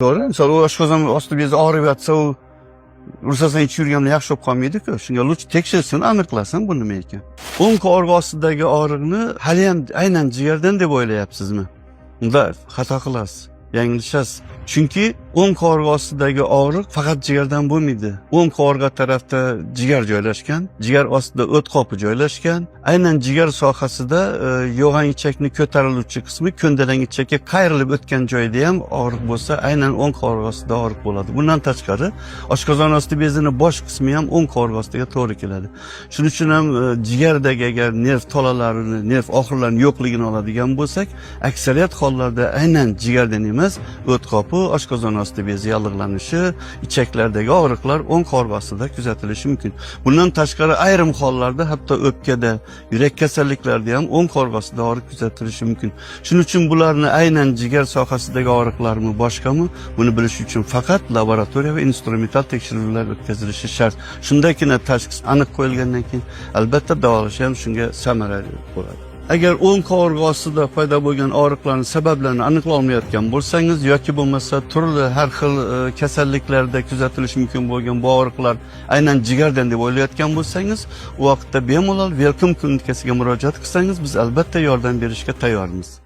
To'g'ri, misol u oshqozon osti bezi og'rib yotsa, u ruxsatdan ichib yurganda yaxshi bo'lib qolmaydi-ku. Shunga lutf tekshirsin, aniqlasin bu nima ekan. O'ng qovurg'a ostidagi og'riqni hali ham aynan jigardan deb o'ylayapsizmi? Unda xato qilasiz, yanglishasiz. Chunki o'ng qovurg'a ostidagi og'riq faqat jigardan bo'lmaydi. O'ng qovurg'a tarafda jigar joylashgan, jigar ostida o't qopi joylashgan. Aynan jigar sohasida yo'g'on ichakni ko'tariluvchi qismi ko'ndalang ichakka qayrilib o'tgan joyda ham og'riq bo'lsa, aynan o'ng qovurg'a ostida og'riq bo'ladi. Bundan tashqari, oshqozon osti bezini bosh qismi ham o'ng qovurg'a ostiga to'g'ri keladi. Shuning uchun ham jigardagi agar nerv tolalarini, nerv oxirlarini yo'qligini oladigan bo'lsak, aksariyat hollarda aynan jigardan emas, o't qopi, oshqozon osti bezi yallig'lanishi, ichaklardagi og'riqlar o'ng qovurg'a ostida kuzatilishi mumkin. Bundan tashqari ayrim hollarda hatto o'pkada, yurak kasalliklarida ham o'ng qovurg'a ostida og'riq kuzatilishi mumkin. Shuning uchun bularni aynan jigar sohasidagi og'riqlarmi, boshqami, buni bilish uchun faqat laboratoriya va instrumental tekshiruvlar o'tkazilishi shart. Shundagina tashxis aniq qo'yilgandan keyin albatta davolash ham shunga samarali bo'ladi. Agar o'ng qovurg'a ostida paydo bo'lgan og'riqlarning sabablarini aniqlay olmayotgan bo'lsangiz yoki bo'lmasa turli har xil kasalliklarda kuzatilishi mumkin bo'lgan bu og'riqlar aynan jigardan deb o'ylayotgan bo'lsangiz, u vaqtda bemalol Welcome klinikasiga murojaat qilsangiz, biz albatta yordam berishga tayyormiz.